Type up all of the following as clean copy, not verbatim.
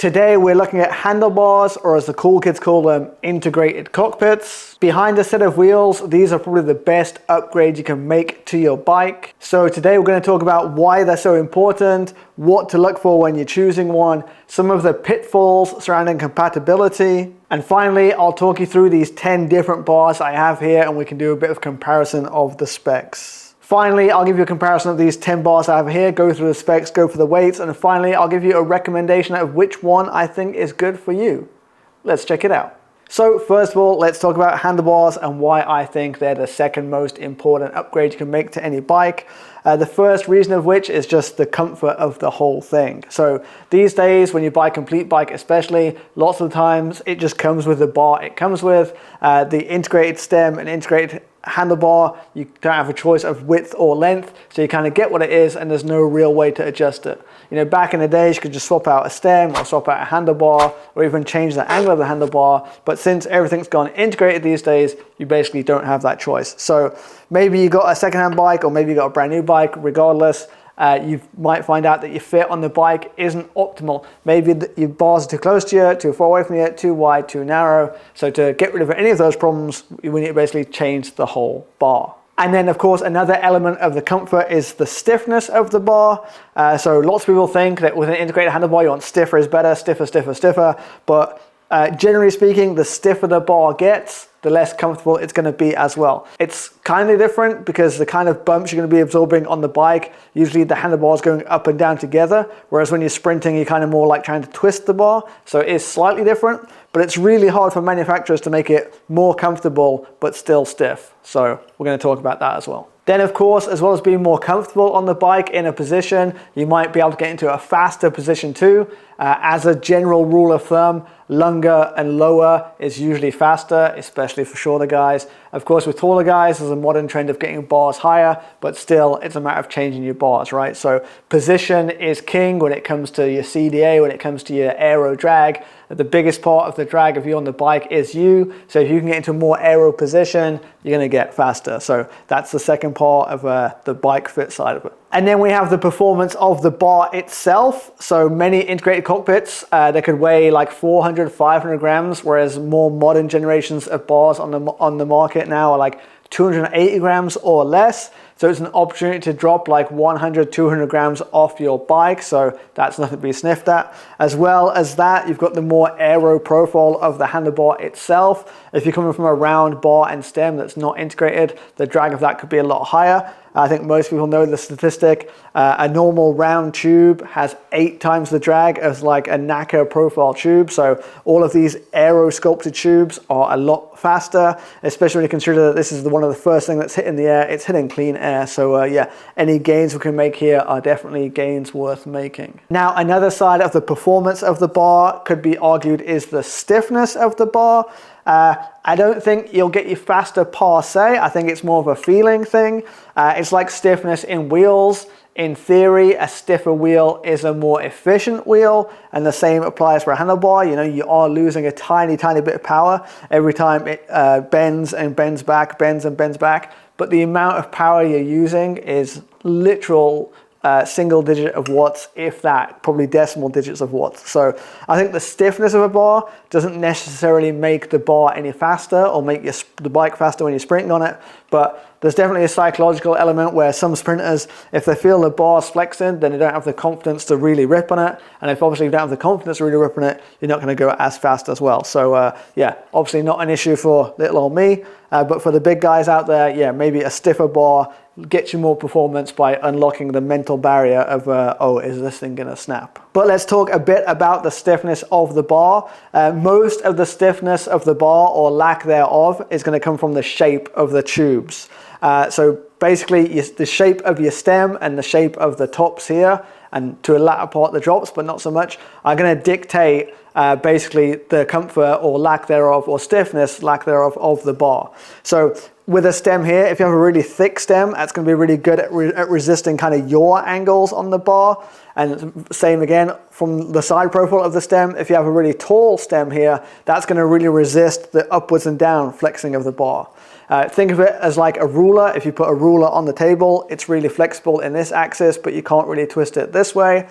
Today we're looking at handlebars, or as the cool kids call them, integrated cockpits. Behind a set of wheels, these are probably the best upgrade you can make to your bike. So today we're going to talk about why they're so important, what to look for when you're choosing one, some of the pitfalls surrounding compatibility, and finally I'll talk you through these 10 different bars I have here and we can do a bit of comparison of the specs. Finally, I'll give you a comparison of these 10 bars I have here, go through the specs, go for the weights, and finally I'll give you a recommendation of which one I think is good for you. Let's check it out. So first of all, let's talk about handlebars and why I think they're the second most important upgrade you can make to any bike. The first reason of which is just the comfort of the whole thing. So these days when you buy a complete bike especially, lots of times it just comes with the bar it comes with, the integrated stem and integrated handlebar. You don't have a choice of width or length, so you kind of get what it is and there's no real way to adjust it. You know, back in the days you could just swap out a stem or swap out a handlebar or even change the angle of the handlebar, but since everything's gone integrated these days, you basically don't have that choice. So maybe you got a secondhand bike or maybe you got a brand new bike, regardless, you might find out that your fit on the bike isn't optimal. Maybe your bars are too close to you, too far away from you, too wide, too narrow. So to get rid of any of those problems, we need to basically change the whole bar. And then of course another element of the comfort is the stiffness of the bar. So lots of people think that with an integrated handlebar you want stiffer is better, stiffer, stiffer, stiffer. But generally speaking, the stiffer the bar gets, the less comfortable it's going to be as well. It's kind of different because the kind of bumps you're going to be absorbing on the bike, usually the handlebars going up and down together, whereas when you're sprinting you're kind of more like trying to twist the bar. So it is slightly different, but it's really hard for manufacturers to make it more comfortable but still stiff. So we're going to talk about that as well. Then of course, as well as being more comfortable on the bike in a position, you might be able to get into a faster position too. As a general rule of thumb, longer and lower is usually faster, especially for shorter guys. Of course, with taller guys, there's a modern trend of getting bars higher, but still it's a matter of changing your bars, right? So position is king when it comes to your CDA, when it comes to your aero drag. The biggest part of the drag of you on the bike is you. So if you can get into a more aero position, you're going to get faster. So that's the second part of the bike fit side of it. And then we have the performance of the bar itself. So many integrated cockpits, they could weigh like 400, 500 grams, whereas more modern generations of bars on the market now are like 280 grams or less. So it's an opportunity to drop like 100, 200 grams off your bike. So that's nothing to be sniffed at. As well as that, you've got the more aero profile of the handlebar itself. If you're coming from a round bar and stem that's not integrated, the drag of that could be a lot higher. I think most people know the statistic. A normal round tube has 8 times the drag as like a NACA profile tube. So all of these aero sculpted tubes are a lot faster, especially when you consider that this is one of the first thing that's hitting the air. It's hitting clean air. So yeah, any gains we can make here are definitely gains worth making. Now, another side of the performance of the bar could be argued is the stiffness of the bar. I don't think you'll get you faster per se. I think it's more of a feeling thing. It's like stiffness in wheels. In theory, a stiffer wheel is a more efficient wheel, and the same applies for a handlebar. You know, you are losing a tiny, tiny bit of power every time it bends and bends back, bends and bends back. But the amount of power you're using is literal single digit of watts, if that, probably decimal digits of watts. So I think the stiffness of a bar doesn't necessarily make the bar any faster or make the bike faster when you're sprinting on it, but there's definitely a psychological element where some sprinters, if they feel the bar's flexing, then they don't have the confidence to really rip on it. And if obviously you don't have the confidence to really rip on it, you're not going to go as fast as well. So yeah, obviously not an issue for little old me, but for the big guys out there, yeah, maybe a stiffer bar gets you more performance by unlocking the mental barrier of, oh, is this thing going to snap? But let's talk a bit about the stiffness of the bar. Most of the stiffness of the bar, or lack thereof, is going to come from the shape of the tubes. So basically the shape of your stem and the shape of the tops here, and to a latter part the drops, but not so much, are going to dictate basically the comfort or lack thereof, or stiffness, lack thereof, of the bar. So with a stem here, if you have a really thick stem, that's going to be really good at resisting kind of yaw angles on the bar. And same again from the side profile of the stem. If you have a really tall stem here, that's going to really resist the upwards and down flexing of the bar. Think of it as like a ruler. If you put a ruler on the table, it's really flexible in this axis, but you can't really twist it this way.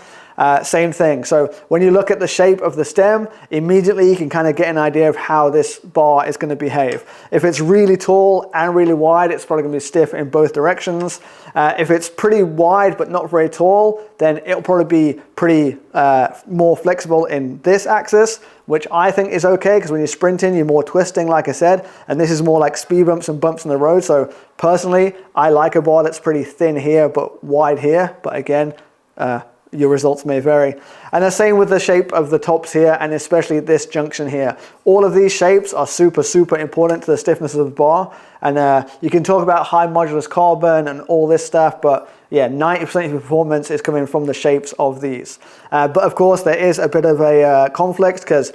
Same thing. So when you look at the shape of the stem, immediately you can kind of get an idea of how this bar is going to behave. If it's really tall and really wide, it's probably going to be stiff in both directions. If it's pretty wide but not very tall, then it'll probably be pretty more flexible in this axis, which I think is okay, because when you're sprinting, you're more twisting, like I said, and this is more like speed bumps and bumps in the road. So personally, I like a bar that's pretty thin here but wide here, but again, your results may vary. And the same with the shape of the tops here, and especially this junction here. All of these shapes are super, super important to the stiffness of the bar. And you can talk about high modulus carbon and all this stuff, but yeah, 90% of your performance is coming from the shapes of these. But of course, there is a bit of a conflict, because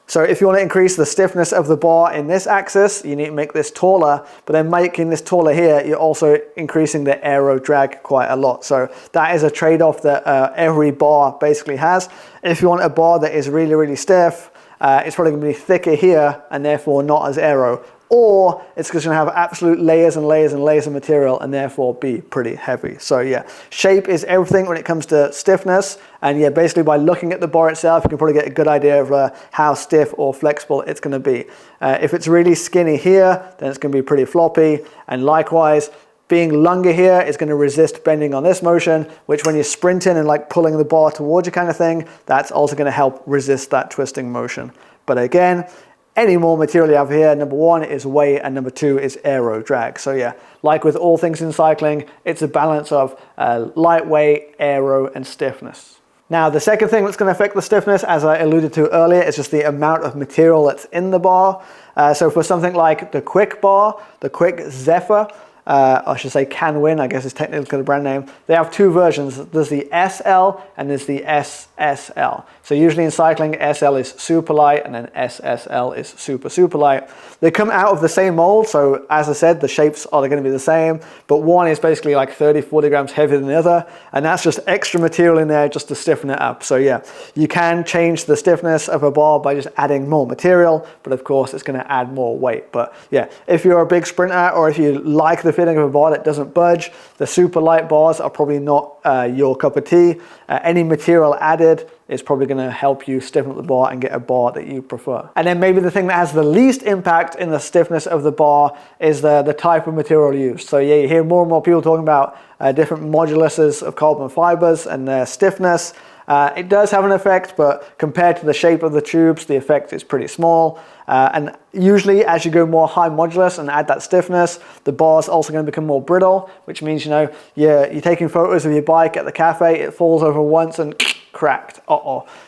so if you want to increase the stiffness of the bar in this axis, you need to make this taller, but then making this taller here, you're also increasing the aero drag quite a lot. So that is a trade-off that every bar basically has. If you want a bar that is really, really stiff, it's probably going to be thicker here and therefore not as aero. Or it's just going to have absolute layers and layers and layers of material and therefore be pretty heavy. So yeah, shape is everything when it comes to stiffness. And yeah, basically by looking at the bar itself, you can probably get a good idea of how stiff or flexible it's going to be. If it's really skinny here, then it's going to be pretty floppy. And likewise, being longer here is going to resist bending on this motion, which when you're sprinting and like pulling the bar towards you kind of thing, that's also going to help resist that twisting motion. But again, any more material you have here, number one is weight and number two is aero drag. So yeah, like with all things in cycling, it's a balance of lightweight, aero and stiffness. Now the second thing that's going to affect the stiffness, as I alluded to earlier, is just the amount of material that's in the bar. So for something like the Quick bar, the Quick Zephyr, I should say Canwin, I guess is technically the brand name. They have two versions. There's the SL and there's the SSL. So usually in cycling, SL is super light and then SSL is super, super light. They come out of the same mold. So as I said, the shapes are going to be the same, but one is basically like 30, 40 grams heavier than the other. And that's just extra material in there just to stiffen it up. So yeah, you can change the stiffness of a bar by just adding more material, but of course it's going to add more weight. But yeah, if you're a big sprinter or if you like the feeling of a bar that doesn't budge, the super light bars are probably not your cup of tea. Any material added is probably going to help you stiffen up the bar and get a bar that you prefer. And then maybe the thing that has the least impact in the stiffness of the bar is the type of material used. So yeah, you hear more and more people talking about different moduluses of carbon fibers and their stiffness. It does have an effect, but compared to the shape of the tubes, the effect is pretty small. And usually as you go more high modulus and add that stiffness, the bar is also going to become more brittle, which means, you know, you're taking photos of your bike at the cafe, it falls over once and cracked.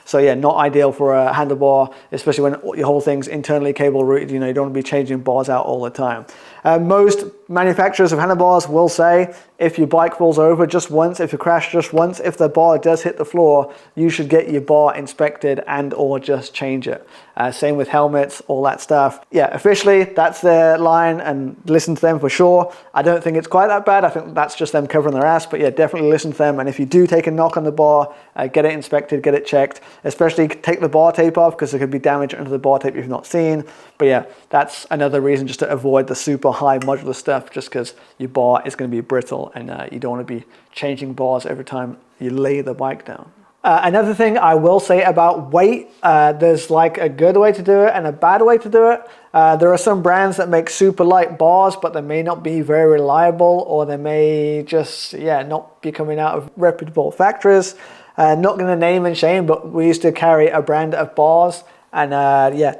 So yeah, not ideal for a handlebar, especially when your whole thing's internally cable routed. You know, you don't want to be changing bars out all the time. Most manufacturers of handlebars will say if your bike falls over just once, if you crash just once, if the bar does hit the floor, you should get your bar inspected and or just change it. Same with helmets, all that stuff. Yeah, officially that's their line and listen to them for sure. I don't think it's quite that bad. I think that's just them covering their ass, but yeah, definitely listen to them. And if you do take a knock on the bar, get it inspected, get it checked, especially take the bar tape off because there could be damage under the bar tape you've not seen. But yeah, that's another reason just to avoid the super high modular stuff, just because your bar is going to be brittle and you don't want to be changing bars every time you lay the bike down. Another thing I will say about weight, there's like a good way to do it and a bad way to do it. There are some brands that make super light bars, but they may not be very reliable, or they may just, not be coming out of reputable factories. Not going to name and shame, but we used to carry a brand of bars, and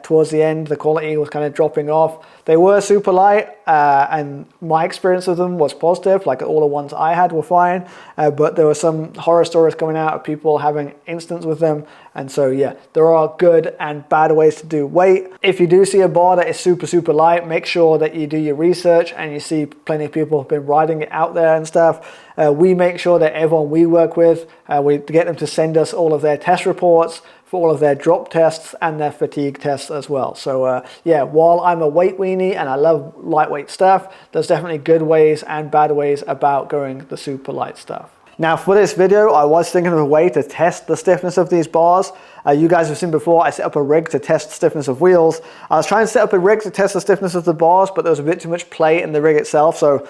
towards the end, the quality was kind of dropping off. They were super light, and my experience with them was positive. Like all the ones I had were fine, but there were some horror stories coming out of people having incidents with them. And so yeah, there are good and bad ways to do weight. If you do see a bar that is super, super light, make sure that you do your research and you see plenty of people have been riding it out there and stuff. We make sure that everyone we work with, we get them to send us all of their test reports for all of their drop tests and their fatigue tests as well. So while I'm a weight weenie and I love lightweight stuff, there's definitely good ways and bad ways about going the super light stuff. Now for this video, I was thinking of a way to test the stiffness of these bars. You guys have seen before, I set up a rig to test stiffness of wheels. I was trying to set up a rig to test the stiffness of the bars, but there was a bit too much play in the rig itself. So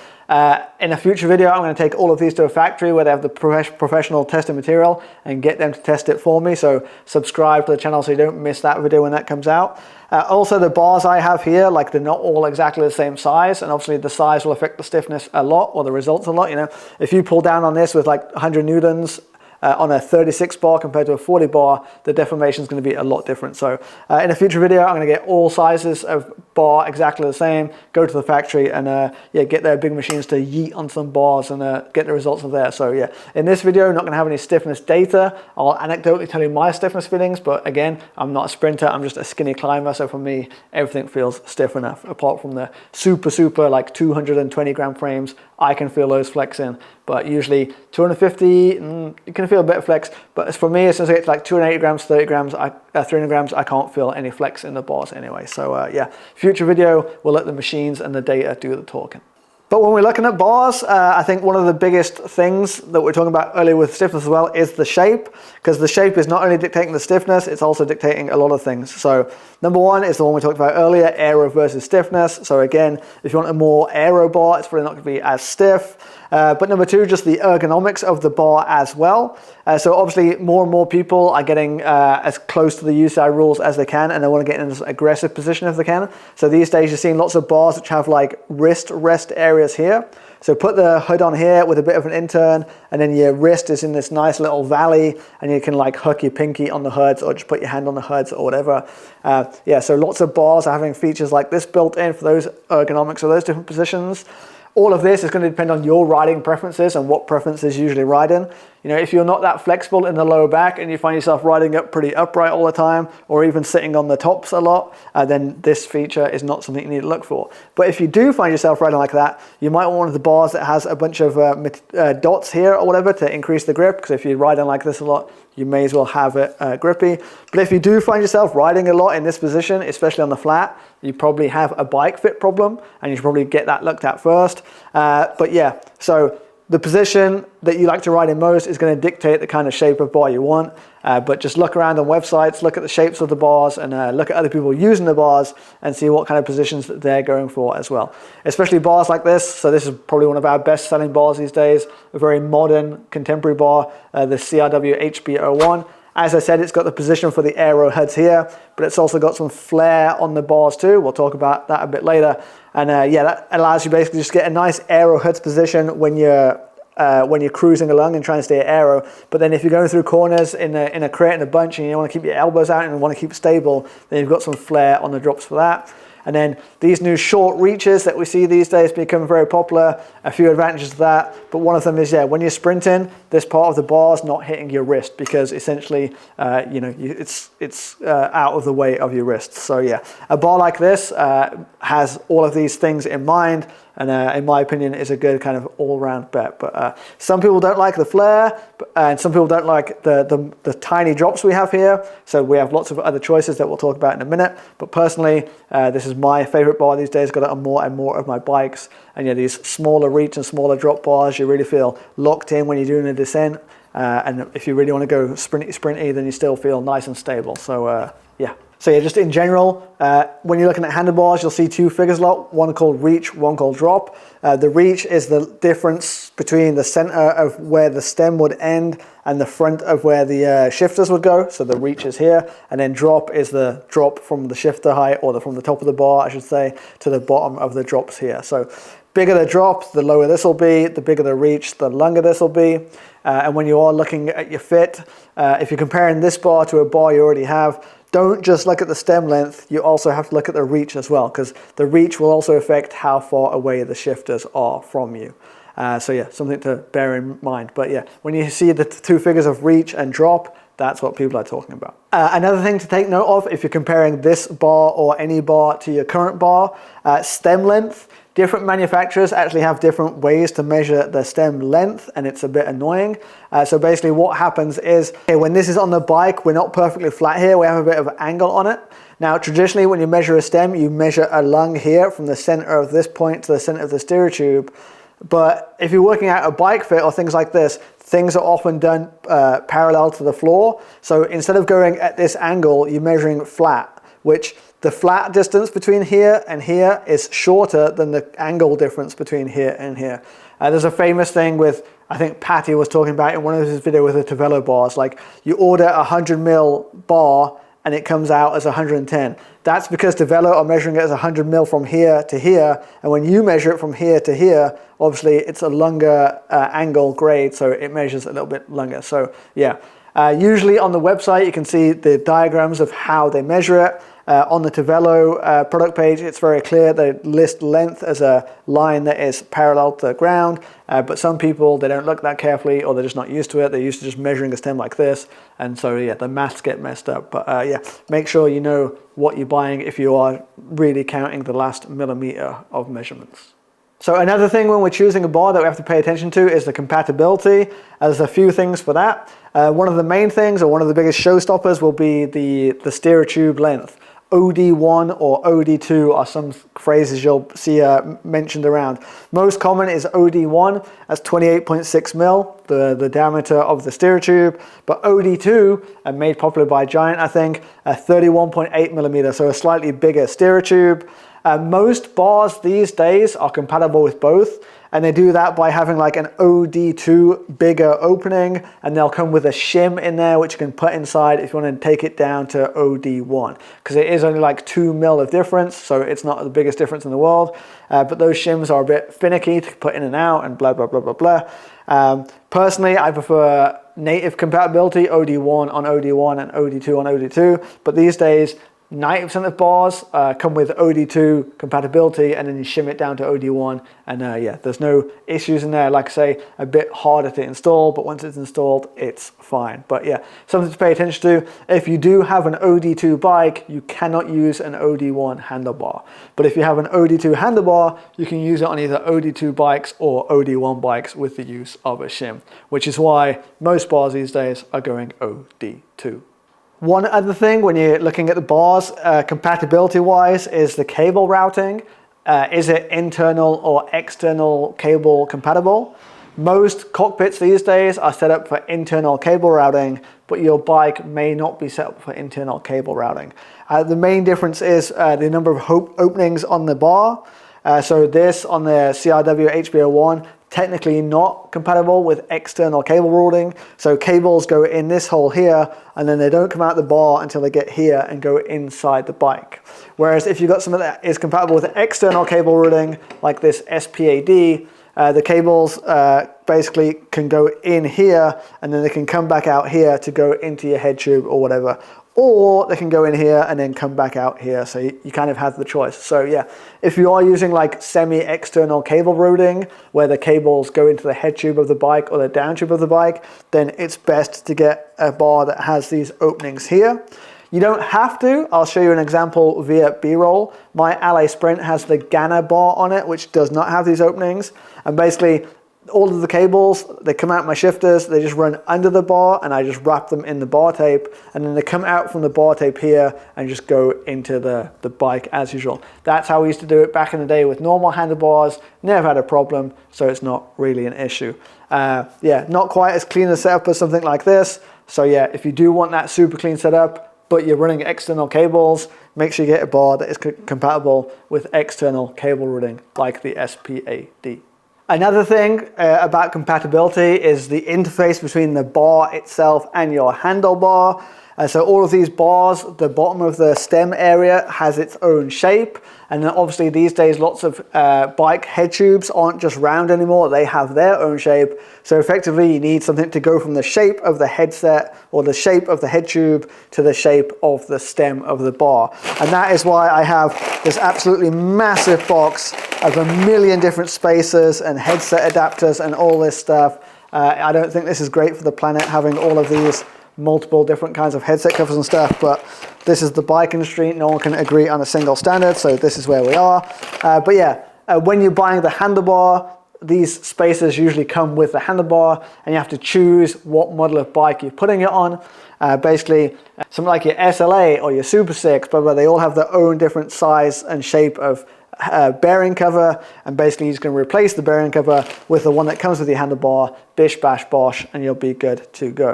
in a future video, I'm going to take all of these to a factory where they have the professional testing material and get them to test it for me. So subscribe to the channel so you don't miss that video when that comes out. Also, the bars I have here, like, they're not all exactly the same size, and obviously the size will affect the stiffness a lot, or the results a lot. You know, if you pull down on this with like 100 newtons on a 36 bar compared to a 40 bar, the deformation is going to be a lot different. So in a future video, I'm going to get all sizes of bar exactly the same, go to the factory and yeah, get their big machines to yeet on some bars and get the results of there. So yeah, in this video, I'm not going to have any stiffness data. I'll anecdotally tell you my stiffness feelings, but again, I'm not a sprinter, I'm just a skinny climber. So for me, everything feels stiff enough, apart from the super like 220 gram frames. I can feel those flexing, but usually 250, you can feel a bit of flex. But as for me, as soon as I get to like 280 grams, 30 grams, 300 grams, I can't feel any flex in the bars anyway. So yeah, future video, we'll let the machines and the data do the talking. But when we're looking at bars, I think one of the biggest things that we're talking about earlier with stiffness as well is the shape, because the shape is not only dictating the stiffness, it's also dictating a lot of things. So number one is the one we talked about earlier, aero versus stiffness. So again, if you want a more aero bar, it's probably not going to be as stiff. But number two, just the ergonomics of the bar as well. So obviously more and more people are getting as close to the UCI rules as they can, and they want to get in as aggressive position as they can. So these days you're seeing lots of bars which have like wrist rest areas here. So put the hood on here with a bit of an intern, and then your wrist is in this nice little valley, and you can like hook your pinky on the hoods or just put your hand on the hoods or whatever. Yeah, so lots of bars are having features like this built in for those ergonomics or those different positions. All of this is going to depend on your riding preferences and what preferences you usually ride in. You know, if you're not that flexible in the lower back and you find yourself riding up pretty upright all the time, or even sitting on the tops a lot, then this feature is not something you need to look for. But if you do find yourself riding like that, you might want one of the bars that has a bunch of dots here or whatever to increase the grip, because if you're riding like this a lot, you may as well have it grippy. But if you do find yourself riding a lot in this position, especially on the flat, you probably have a bike fit problem, and you should probably get that looked at first. But yeah, so the position that you like to ride in most is going to dictate the kind of shape of bar you want. But just look around on websites, look at the shapes of the bars, and look at other people using the bars and see what kind of positions that they're going for as well. Especially bars like this. So this is probably one of our best selling bars these days, a very modern contemporary bar, the CRW HB01. As I said, it's got the position for the aero heads here, but it's also got some flare on the bars too. We'll talk about that a bit later. And yeah, that allows you basically just get a nice aero heads position when you're cruising along and trying to stay at aero. But then if you're going through corners in a crate and a bunch and you want to keep your elbows out and want to keep it stable, then you've got some flare on the drops for that. And then these new short reaches that we see these days become very popular. A few advantages to that, but one of them is, yeah, when you're sprinting, this part of the bar is not hitting your wrist, because essentially, you know, it's out of the way of your wrist. So yeah, a bar like this has all of these things in mind, and in my opinion, is a good kind of all-round bet. But some people don't like the flare, and some people don't like the tiny drops we have here. So we have lots of other choices that we'll talk about in a minute. But personally, this is my favorite bar these days. Got it on more and more of my bikes. And yeah, these smaller reach and smaller drop bars, you really feel locked in when you're doing a descent. And if you really want to go sprinty, then you still feel nice and stable. So yeah. So yeah, just in general, when you're looking at handlebars, you'll see two figures a lot, one called reach, one called drop. The reach is the difference between the center of where the stem would end and the front of where the shifters would go. So the reach is here, and then drop is the drop from the shifter height, or from the top of the bar, I should say, to the bottom of the drops here. So bigger the drop, the lower this will be, the bigger the reach, the longer this will be. And when you are looking at your fit, if you're comparing this bar to a bar you already have, don't just look at the stem length, you also have to look at the reach as well, because the reach will also affect how far away the shifters are from you. So yeah, something to bear in mind. But yeah, when you see the two figures of reach and drop, that's what people are talking about. Another thing to take note of, if you're comparing this bar or any bar to your current bar, stem length. Different manufacturers actually have different ways to measure the stem length, and it's a bit annoying. So basically what happens is, when this is on the bike, we're not perfectly flat here, we have a bit of an angle on it. Now traditionally when you measure a stem, you measure a lung here from the center of this point to the center of the steerotube. But if you're working out a bike fit or things like this, things are often done parallel to the floor. So instead of going at this angle, you're measuring flat, which the flat distance between here and here is shorter than the angle difference between here and here. There's a famous thing with, I think Patty was talking about in one of his videos with the Tavelo bars, like you order a 100 mil bar and it comes out as 110. That's because Tavelo are measuring it as 100 mil from here to here, and when you measure it from here to here, obviously it's a longer angle grade, so it measures a little bit longer. So yeah, usually on the website you can see the diagrams of how they measure it. On the Tavelo product page, it's very clear. They list length as a line that is parallel to the ground, but some people, they don't look that carefully, or they're just not used to it. They're used to just measuring a stem like this, and so yeah, the maths get messed up. But yeah, make sure you know what you're buying if you are really counting the last millimeter of measurements. So another thing when we're choosing a bar that we have to pay attention to is the compatibility. There's a few things for that. One of the main things, or one of the biggest showstoppers, will be the steerer tube length. OD1 or OD2 are some phrases you'll see mentioned around. Most common is OD1, that's 28.6 mil, the diameter of the steerer tube. But OD2, made popular by Giant, I think, 31.8 millimeter, so a slightly bigger steerer tube. Most bars these days are compatible with both, and they do that by having like an OD2 bigger opening, and they'll come with a shim in there which you can put inside if you want to take it down to OD1, because it is only like 2 mil of difference, so it's not the biggest difference in the world, but those shims are a bit finicky to put in and out and blah blah blah blah blah. Personally, I prefer native compatibility, OD1 on OD1 and OD2 on OD2, but these days 90% of bars come with OD2 compatibility, and then you shim it down to OD1, and yeah, there's no issues in there. Like I say, a bit harder to install, but once it's installed, it's fine. But yeah, something to pay attention to. If you do have an OD2 bike, you cannot use an OD1 handlebar. But if you have an OD2 handlebar, you can use it on either OD2 bikes or OD1 bikes with the use of a shim, which is why most bars these days are going OD2. One other thing when you're looking at the bars, compatibility-wise, is the cable routing. Is it internal or external cable compatible? Most cockpits these days are set up for internal cable routing, but your bike may not be set up for internal cable routing. The main difference is the number of openings on the bar. So this on the CRW HB01, technically not compatible with external cable routing. So cables go in this hole here, and then they don't come out the bar until they get here and go inside the bike. Whereas if you've got something that is compatible with external cable routing, like this SPAD, the cables basically can go in here, and then they can come back out here to go into your head tube or whatever. Or they can go in here and then come back out here, so you kind of have the choice. So yeah, if you are using like semi-external cable routing, where the cables go into the head tube of the bike or the down tube of the bike, then it's best to get a bar that has these openings here. You don't have to. I'll show you an example via B-roll. My Alley Sprint has the GANNA bar on it, which does not have these openings. And basically, all of the cables, they come out my shifters, they just run under the bar, and I just wrap them in the bar tape, and then they come out from the bar tape here and just go into the bike as usual. That's how we used to do it back in the day with normal handlebars. Never had a problem, so it's not really an issue. Yeah, not quite as clean a setup as something like this. So yeah, if you do want that super clean setup, but you're running external cables, make sure you get a bar that is compatible with external cable routing, like the SPAD. Another thing about compatibility is the interface between the bar itself and your handlebar. So all of these bars, the bottom of the stem area has its own shape. And then obviously these days, lots of bike head tubes aren't just round anymore, they have their own shape. So effectively you need something to go from the shape of the headset or the shape of the head tube to the shape of the stem of the bar. And that is why I have this absolutely massive box of a million different spacers and headset adapters and all this stuff. I don't think this is great for the planet, having all of these multiple different kinds of headset covers and stuff, but this is the bike industry. No one can agree on a single standard, so this is where we are. But yeah, when you're buying the handlebar, these spacers usually come with the handlebar, and you have to choose what model of bike you're putting it on. Basically, something like your SLA or your Super 6, but they all have their own different size and shape of bearing cover, and basically you're just going to replace the bearing cover with the one that comes with your handlebar, bish bash bosh, and you'll be good to go.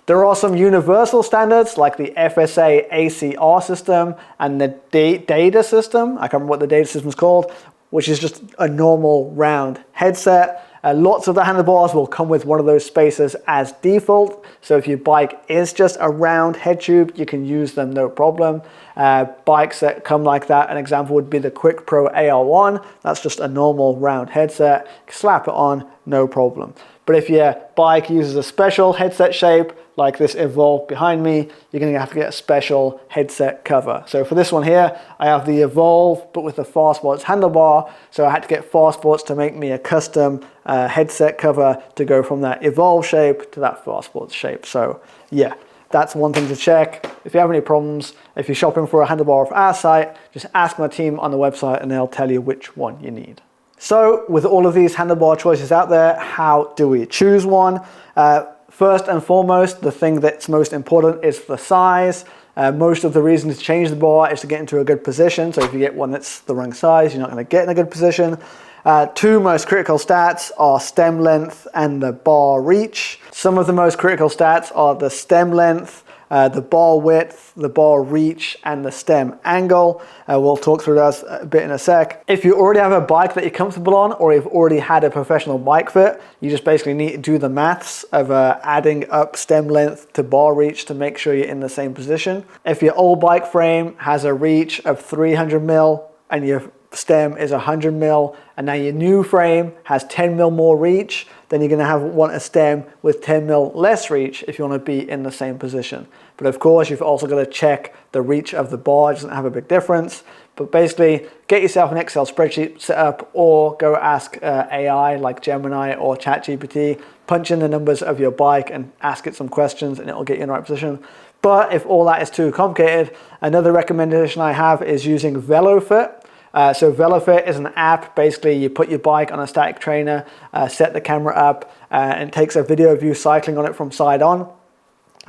There are some universal standards like the FSA ACR system and the data system. I can't remember what the data system is called, which is just a normal round headset. Lots of the handlebars will come with one of those spacers as default. So if your bike is just a round head tube, you can use them no problem. Bikes that come like that, an example would be the Quick Pro AR1. That's just a normal round headset. Slap it on, no problem. But if your bike uses a special headset shape, like this Evolve behind me, you're going to have to get a special headset cover. So for this one here, I have the Evolve, but with the Farsports handlebar. So I had to get Farsports to make me a custom headset cover to go from that Evolve shape to that Farsports shape. So yeah, that's one thing to check. If you have any problems, if you're shopping for a handlebar off our site, just ask my team on the website and they'll tell you which one you need. So with all of these handlebar choices out there, how do we choose one? First and foremost, the thing that's most important is the size. Most of the reason to change the bar is to get into a good position. So if you get one that's the wrong size, you're not going to get in a good position. Two most critical stats are stem length and the bar reach. Some of the most critical stats are the stem length, the bar width, the bar reach, and the stem angle. We'll talk through those a bit in a sec. If you already have a bike that you're comfortable on, or you've already had a professional bike fit, you just basically need to do the maths of adding up stem length to bar reach to make sure you're in the same position. If your old bike frame has a reach of 300 mil and your stem is 100 mil, and now your new frame has 10 mil more reach, then you're going to want a stem with 10 mil less reach if you want to be in the same position. But of course, you've also got to check the reach of the bar. It doesn't have a big difference. But basically, get yourself an Excel spreadsheet set up, or go ask AI like Gemini or ChatGPT. Punch in the numbers of your bike and ask it some questions, and it'll get you in the right position. But if all that is too complicated, another recommendation I have is using VeloFit. So VeloFit is an app. Basically, you put your bike on a static trainer, set the camera up, and it takes a video of you cycling on it from side on.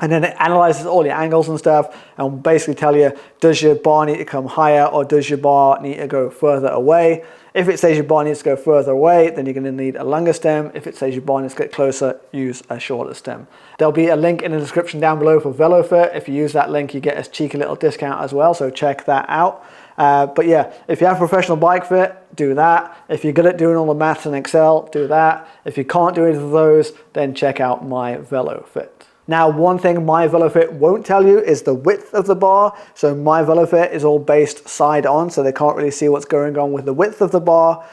And then it analyzes all your angles and stuff and will basically tell you, does your bar need to come higher or does your bar need to go further away? If it says your bar needs to go further away, then you're going to need a longer stem. If it says your bar needs to get closer, use a shorter stem. There'll be a link in the description down below for VeloFit. If you use that link, you get a cheeky little discount as well, so check that out. But yeah, if you have a professional bike fit, do that. If you're good at doing all the maths in Excel, do that. If you can't do either of those, then check out my VeloFit. Now, one thing my VeloFit won't tell you is the width of the bar. So my VeloFit is all based side on, so they can't really see what's going on with the width of the bar.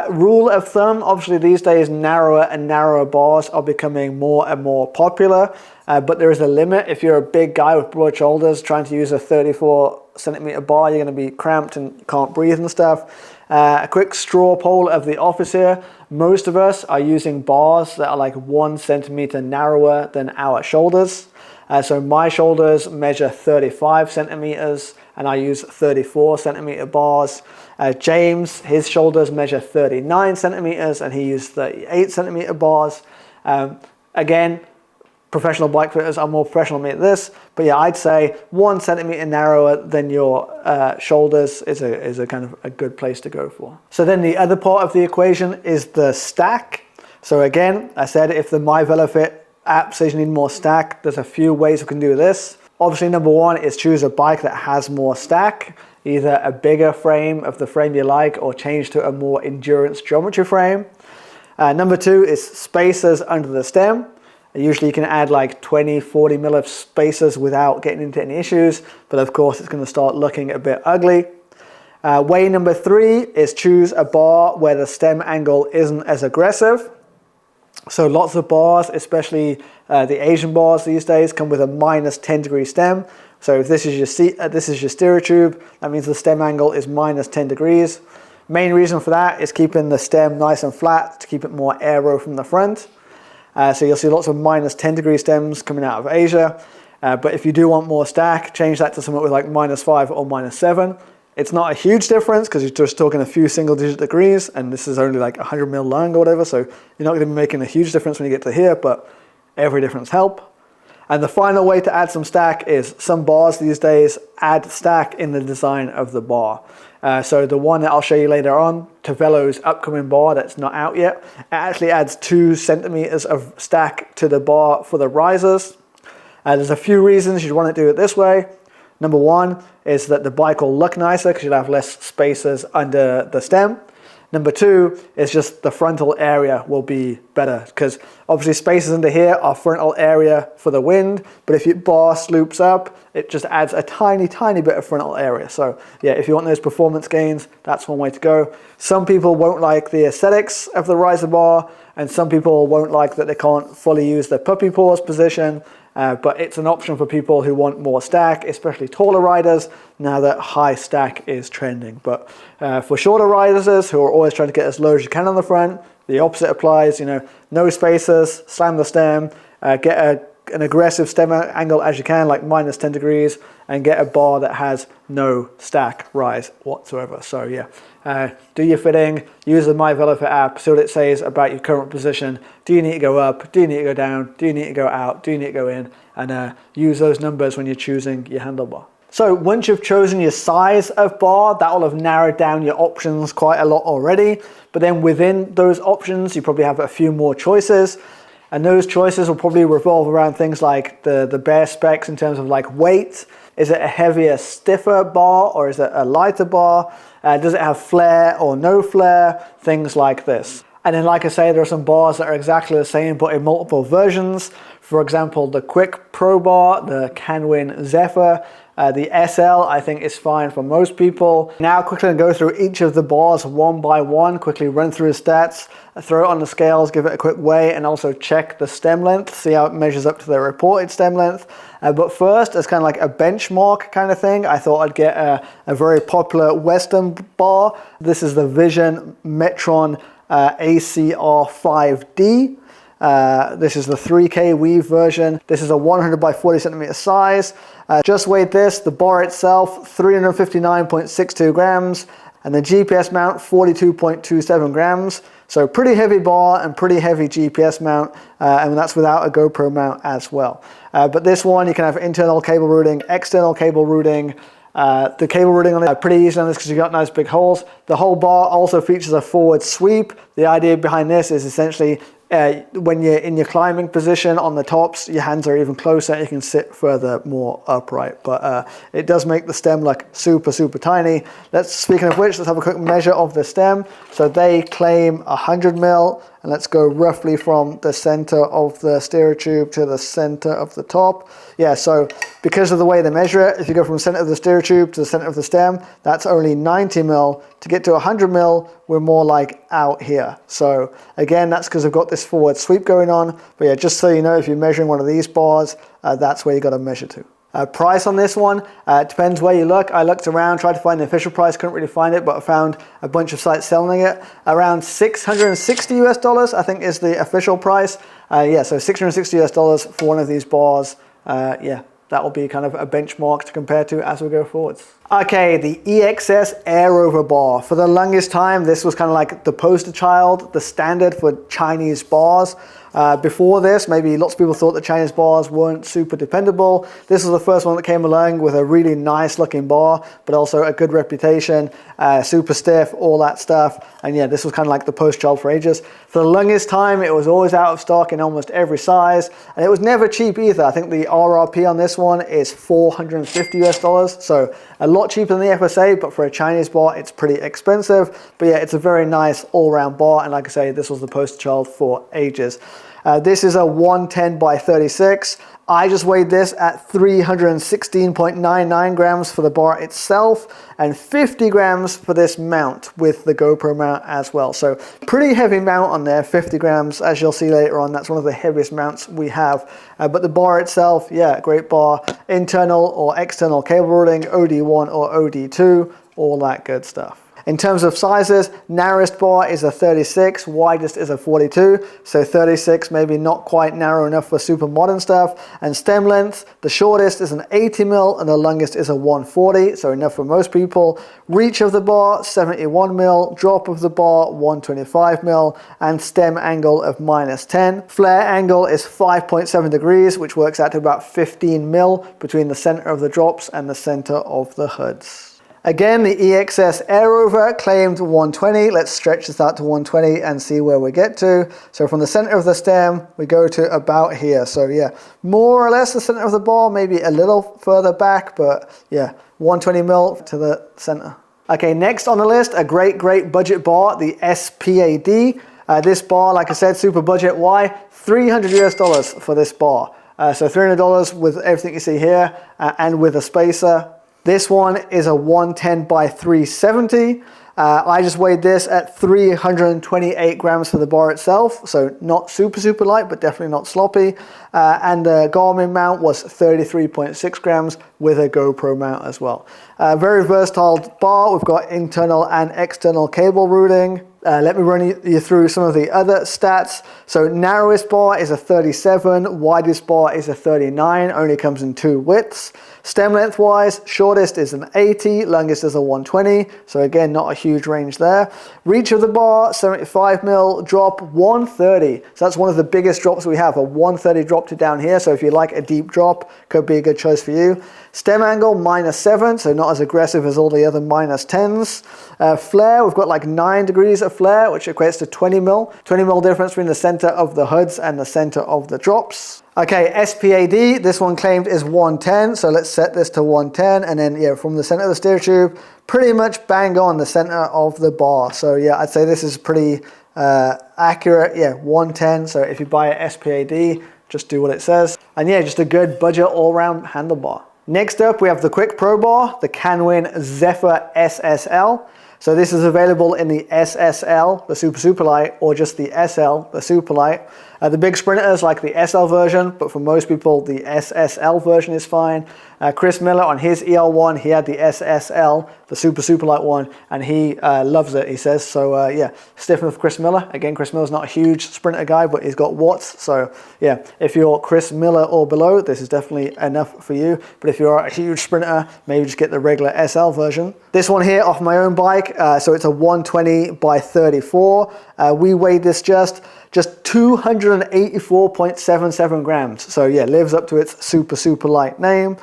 Rule of thumb, obviously these days narrower and narrower bars are becoming more and more popular, but there is a limit. If you're a big guy with broad shoulders trying to use a 34 centimeter bar, you're going to be cramped and can't breathe and stuff. A quick straw poll of the office here. Most of us are using bars that are like 1 centimeter narrower than our shoulders. So my shoulders measure 35 centimeters and I use 34 centimeter bars. James, his shoulders measure 39 centimeters and he uses 38 centimeter bars. Again, professional bike fitters are more professional at this, but yeah, I'd say 1 centimeter narrower than your shoulders is a kind of a good place to go for. So then the other part of the equation is the stack. So again, I said if the My VeloFit app says you need more stack, there's a few ways we can do this. Obviously, number one is choose a bike that has more stack, either a bigger frame of the frame you like or change to a more endurance geometry frame. Number two is spacers under the stem. Usually you can add like 20, 40 mil of spacers without getting into any issues, but of course it's going to start looking a bit ugly. Way number three is choose a bar where the stem angle isn't as aggressive. So lots of bars, especially the Asian bars these days, come with a minus 10 degree stem. So if this is your steerer tube, that means the stem angle is minus 10 degrees. Main reason for that is keeping the stem nice and flat to keep it more aero from the front. So you'll see lots of minus 10 degree stems coming out of Asia. But if you do want more stack, change that to something with like minus 5 or minus 7. It's not a huge difference because you're just talking a few single digit degrees, and this is only like 100 mil long or whatever, so you're not going to be making a huge difference when you get to here, but every difference help. And the final way to add some stack is some bars these days add stack in the design of the bar. So the one that I'll show you later on, Tavelo's upcoming bar that's not out yet, it actually adds 2 centimeters of stack to the bar for the risers. There's a few reasons you'd want to do it this way. Number one is that the bike will look nicer because you'll have less spaces under the stem. Number two is just the frontal area will be better because obviously spaces under here are frontal area for the wind, but if your bar sloops up, it just adds a tiny bit of frontal area. So yeah, if you want those performance gains, that's one way to go. Some people won't like the aesthetics of the riser bar, and some people won't like that they can't fully use the puppy paws position. But it's an option for people who want more stack, especially taller riders, now that high stack is trending. But for shorter riders who are always trying to get as low as you can on the front, the opposite applies, you know, no spacers, slam the stem, get an aggressive stem angle as you can, like minus 10 degrees, and get a bar that has no stack rise whatsoever. So yeah, do your fitting, use the My Velofit app, see what it says about your current position. Do you need to go up? Do you need to go down? Do you need to go out? Do you need to go in? And use those numbers when you're choosing your handlebar. So once you've chosen your size of bar, that will have narrowed down your options quite a lot already. But then within those options, you probably have a few more choices. And those choices will probably revolve around things like the bare specs in terms of like weight. Is it a heavier, stiffer bar, or is it a lighter bar? Does it have flare or no flare? Things like this. And then, like I say, there are some bars that are exactly the same, but in multiple versions. For example, the Quick Pro bar, the Canwin Zephyr, the SL, I think is fine for most people. Now, quickly go through each of the bars one by one, quickly run through the stats, throw it on the scales, give it a quick weigh, and also check the stem length, see how it measures up to the reported stem length. But first, as kind of like a benchmark kind of thing, I thought I'd get a very popular Western bar. This is the Vision Metron ACR 5D. This is the 3K weave version. This is a 100 by 40 centimeter size. Just weighed this, the bar itself 359.62 grams, and the GPS mount 42.27 grams. So pretty heavy bar and pretty heavy GPS mount, and that's without a GoPro mount as well. But this one, you can have internal cable routing, external cable routing. The cable routing on it pretty easy on this because you've got nice big holes. The whole bar also features a forward sweep. The idea behind this is essentially when you're in your climbing position on the tops, your hands are even closer, you can sit further more upright. But it does make the stem look super tiny. Speaking of which, let's have a quick measure of the stem. So they claim 100 mil, and let's go roughly from the center of the steer tube to the center of the top. Yeah, so because of the way they measure it, if you go from the center of the steer tube to the center of the stem, that's only 90 mil. To get to 100 mil, we're more like out here. So again, that's because I've got this forward sweep going on. But yeah, just so you know, if you're measuring one of these bars, that's where you got to measure to. Price on this one, depends where you look. I looked around, tried to find the official price, couldn't really find it, but I found a bunch of sites selling it. Around $660 US, I think is the official price. Yeah, so $660 US for one of these bars. Yeah, that will be kind of a benchmark to compare to as we go forwards. Okay, the EXS Aerover bar. For the longest time, this was kind of like the poster child, the standard for Chinese bars. Before this, maybe lots of people thought that Chinese bars weren't super dependable. This was the first one that came along with a really nice looking bar, but also a good reputation, super stiff, all that stuff. And yeah, this was kind of like the poster child for ages. For the longest time, it was always out of stock in almost every size, and it was never cheap either. I think the RRP on this one is $450 US, so a lot cheaper than the FSA, but for a Chinese bar, it's pretty expensive. But yeah, it's a very nice all-round bar, and like I say, this was the poster child for ages. This is a 110 by 36. I just weighed this at 316.99 grams for the bar itself and 50 grams for this mount with the GoPro mount as well. So pretty heavy mount on there, 50 grams, as you'll see later on. That's one of the heaviest mounts we have. But the bar itself, yeah, great bar. Internal or external cable routing, OD1 or OD2, all that good stuff. In terms of sizes, narrowest bar is a 36, widest is a 42, so 36 maybe not quite narrow enough for super modern stuff. And stem length, the shortest is an 80mm and the longest is a 140, so enough for most people. Reach of the bar, 71mm, drop of the bar, 125mm, and stem angle of -10. Flare angle is 5.7 degrees, which works out to about 15mm between the center of the drops and the center of the hoods. Again, the EXS Aerover claimed 120. Let's stretch this out to 120 and see where we get to. So from the center of the stem, we go to about here. So yeah, more or less the center of the bar, maybe a little further back, but yeah, 120mm to the center. Okay, next on the list, a great budget bar, the SPAD. This bar, like I said, super budget. Why? $300 US for this bar. So $300 with everything you see here and with a spacer. This one is a 110 by 370. I just weighed this at 328 grams for the bar itself, so not super light, but definitely not sloppy. And the Garmin mount was 33.6 grams with a GoPro mount as well. Very versatile bar. We've got internal and external cable routing. Let me run you through some of the other stats. So narrowest bar is a 37, widest bar is a 39, only comes in 2 widths. Stem length wise, shortest is an 80, longest is a 120, so again, not a huge range there. Reach of the bar, 75mm, drop 130. So that's one of the biggest drops we have, a 130 drop to down here. So if you like a deep drop, could be a good choice for you. Stem angle, -7, so not as aggressive as all the other -10s. Flare, we've got like 9 degrees of flare, which equates to 20mm. 20mm difference between the center of the hoods and the center of the drops. Okay, SPAD, this one claimed is 110, so let's set this to 110, and then yeah, from the center of the steer tube, pretty much bang on the center of the bar. So yeah, I'd say this is pretty accurate. Yeah, 110, so if you buy a SPAD, just do what it says. And yeah, just a good budget all-round handlebar. Next up, we have the Quick Pro Bar, the Canwin Zephyr SSL. So this is available in the SSL, the super light, or just the SL, the super light. The big sprinters like the SL version, but for most people, the SSL version is fine. Chris Miller on his EL1, he had the SSL, the super light one, and he loves it, he says. So yeah, stiffness with Chris Miller. Again, Chris Miller's not a huge sprinter guy, but he's got watts. So yeah, if you're Chris Miller or below, this is definitely enough for you. But if you're a huge sprinter, maybe just get the regular SL version. This one here off my own bike, so it's a 120 by 34. We weighed this just 284.77 grams. So yeah, lives up to its super light name.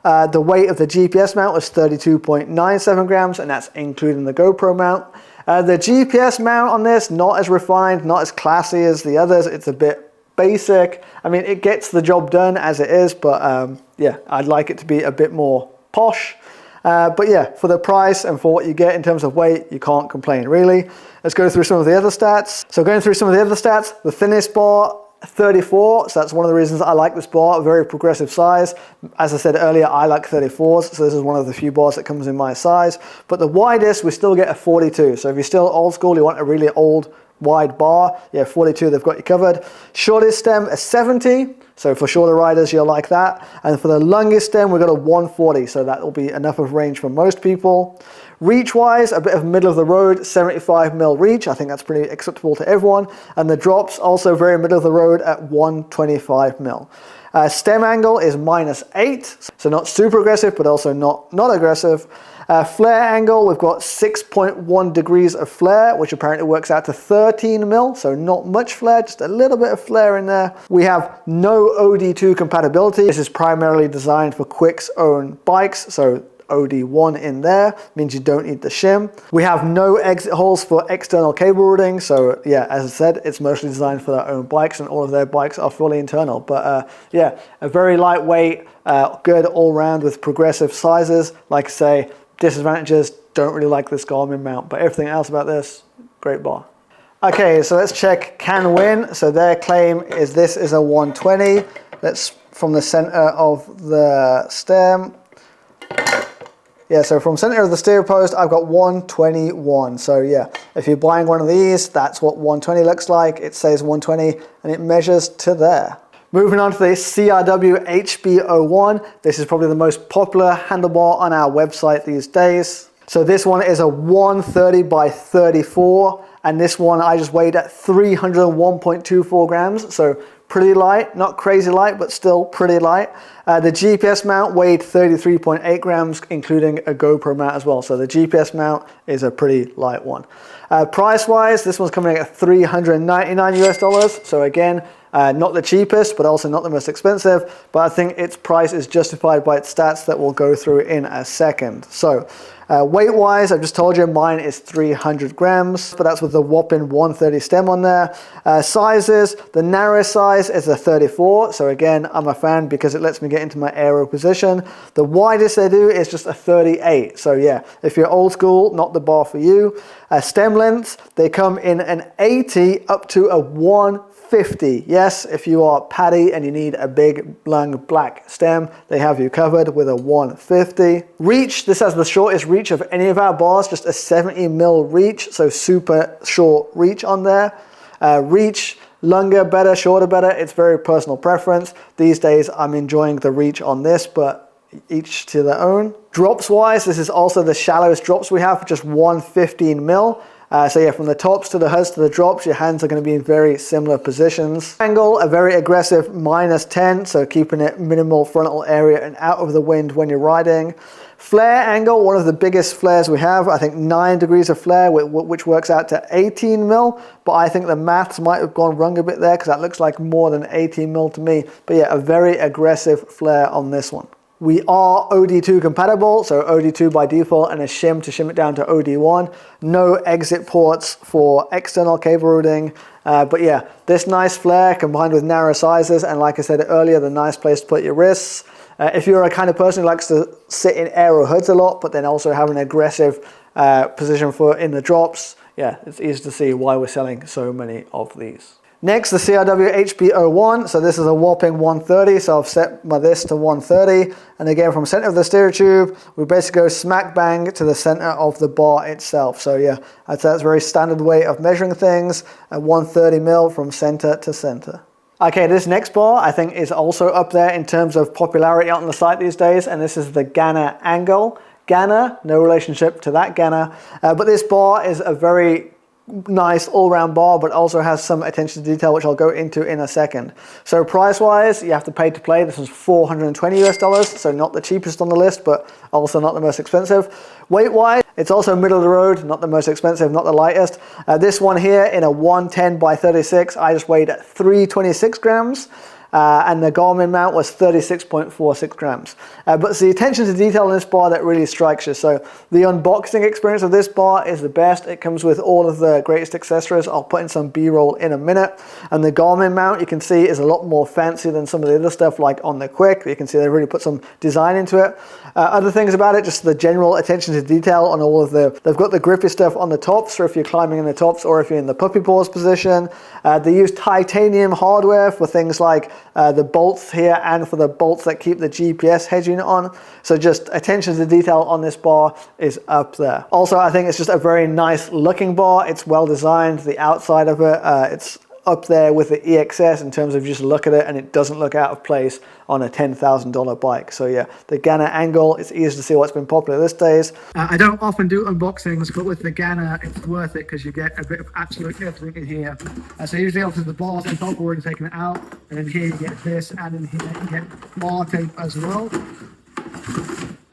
The weight of the GPS mount was 32.97 grams, and that's including the GoPro mount. The GPS mount on this, not as refined, not as classy as the others. It's a bit basic. I mean, it gets the job done as it is, but yeah, I'd like it to be a bit more posh. But yeah, for the price and for what you get in terms of weight, you can't complain really. Let's go through some of the other stats. So going through some of the other stats, the thinnest bar, 34, so that's one of the reasons I like this bar, a very progressive size. As I said earlier, I like 34s, so this is one of the few bars that comes in my size. But the widest, we still get a 42, so if you're still old school, you want a really old wide bar, yeah, 42, they've got you covered. Shortest stem, a 70, so for shorter riders, you'll like that. And for the longest stem, we've got a 140, so that will be enough of range for most people. Reach-wise, a bit of middle of the road, 75mm reach. I think that's pretty acceptable to everyone. And the drops, also very middle of the road at 125mm. Stem angle is -8, so not super aggressive, but also not aggressive. Flare angle, we've got 6.1 degrees of flare, which apparently works out to 13mm, so not much flare, just a little bit of flare in there. We have no OD2 compatibility. This is primarily designed for Quick's own bikes, so OD1 in there, means you don't need the shim. We have no exit holes for external cable routing, so yeah, as I said, it's mostly designed for their own bikes, and all of their bikes are fully internal. But yeah, a very lightweight, good all-round with progressive sizes. Like I say, disadvantages, don't really like this Garmin mount, but everything else about this, great bar. Okay, so let's check Canwin. So their claim is this is a 120. That's from the center of the stem. Yeah, so from center of the steer post, I've got 121. So yeah, if you're buying one of these, that's what 120 looks like. It says 120 and it measures to there. Moving on to the CRW HB01. This is probably the most popular handlebar on our website these days. So this one is a 130 by 34, and this one I just weighed at 301.24 grams, so pretty light, not crazy light, but still pretty light. The GPS mount weighed 33.8 grams, including a GoPro mount as well. So the GPS mount is a pretty light one. Price-wise, this one's coming at $399 US. So again, not the cheapest, but also not the most expensive. But I think its price is justified by its stats that we'll go through in a second. So weight-wise, I've just told you mine is 300 grams, but that's with the whopping 130 stem on there. Sizes, the narrowest size is a 34. So again, I'm a fan because it lets me get into my aero position. The widest they do is just a 38. So yeah, if you're old school, not the bar for you. Stem lengths, they come in an 80 up to a 150. Yes, if you are Paddy and you need a big, long black stem, they have you covered with a 150. Reach, this has the shortest reach of any of our bars, just a 70 mil reach, so super short reach on there. Reach, longer better, shorter better, it's very personal preference. These days I'm enjoying the reach on this, but each to their own. Drops wise, this is also the shallowest drops we have, just 115 mil. So yeah, from the tops to the hoods to the drops, your hands are going to be in very similar positions. Angle, a very aggressive -10, so keeping it minimal frontal area and out of the wind when you're riding. Flare angle, one of the biggest flares we have, I think 9 degrees of flare, which works out to 18 mil, but I think the maths might have gone wrong a bit there because that looks like more than 18 mil to me. But yeah, a very aggressive flare on this one. We are OD2 compatible, so OD2 by default and a shim to shim it down to OD1. No exit ports for external cable routing. But yeah, this nice flare combined with narrow sizes and like I said earlier, the nice place to put your wrists. If you're a kind of person who likes to sit in aero hoods a lot, but then also have an aggressive position for in the drops, yeah, it's easy to see why we're selling so many of these. Next, the CRW HB01. So this is a whopping 130. So I've set this to 130. And again, from center of the steer tube, we basically go smack bang to the center of the bar itself. So yeah, I'd say that's a very standard way of measuring things at 130 mil from center to center. Okay, this next bar I think is also up there in terms of popularity on the site these days. And this is the GANNA Angle. GANNA, no relationship to that GANNA. But this bar is a very nice all-round bar, but also has some attention to detail, which I'll go into in a second. So price-wise, you have to pay to play. This was $420 US, so not the cheapest on the list, but also not the most expensive. Weight-wise, it's also middle of the road, not the most expensive, not the lightest. This one here in a 110 by 36, I just weighed at 326 grams. And the Garmin mount was 36.46 grams. But it's the attention to detail in this bar that really strikes you. So the unboxing experience of this bar is the best. It comes with all of the greatest accessories. I'll put in some B-roll in a minute. And the Garmin mount, you can see, is a lot more fancy than some of the other stuff like on the Quick. You can see they really put some design into it. Other things about it, just the general attention to detail on all of they've got the grippy stuff on the tops, or if you're climbing in the tops, or if you're in the puppy paws position. They use titanium hardware for things like the bolts here and for the bolts that keep the GPS head unit on. So just attention to detail on this bar is up there. Also, I think it's just a very nice looking bar. It's well designed. The outside of it, it's up there with the EXS in terms of just look at it and it doesn't look out of place on a $10,000 bike. So yeah, the GANNA Angle, it's easy to see what's been popular these days. I don't often do unboxings, but with the GANNA, it's worth it because you get a bit of absolutely everything in here. So usually after the bars on top, already taken it out, and then here you get this, and in here you get bar tape as well.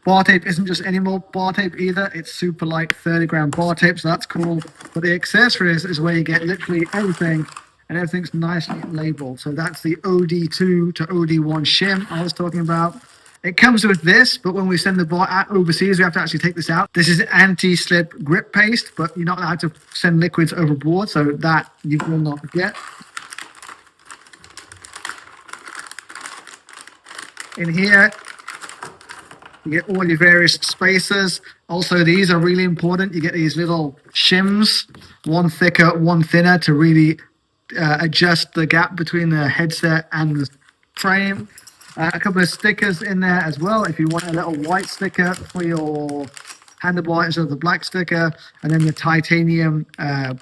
Bar tape isn't just any more bar tape either, it's super light 30 gram bar tape, so that's cool. But the accessories is where you get literally everything, and everything's nicely labeled. So that's the OD2 to OD1 shim I was talking about. It comes with this, but when we send the bar out overseas, we have to actually take this out. This is anti-slip grip paste, but you're not allowed to send liquids overboard, so that you will not get. In here, you get all your various spacers. Also, these are really important. You get these little shims, one thicker, one thinner, to really adjust the gap between the headset and the frame. A couple of stickers in there as well if you want a little white sticker for your handlebar instead of the black sticker, and then the titanium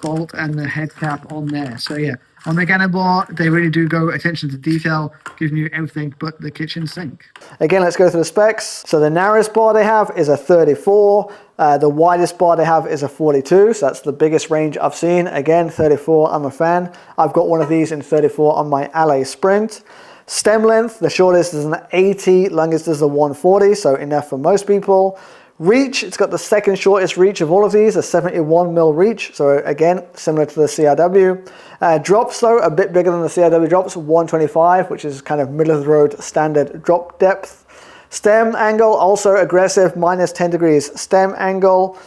bolt and the head cap on there. So yeah, On the GANNA bar, they really do go attention to detail, giving you everything but the kitchen sink. Again, let's go through the specs. So the narrowest bar they have is a 34. The widest bar they have is a 42, so that's the biggest range I've seen. Again, 34, I'm a fan. I've got one of these in 34 on my Aeleous Sprint. Stem length, the shortest is an 80, longest is a 140, so enough for most people. Reach, it's got the second shortest reach of all of these, a 71mm reach, so again, similar to the CRW. Drops though, a bit bigger than the CRW drops, 125, which is kind of middle of the road standard drop depth. Stem angle, also aggressive, minus 10 degrees stem angle.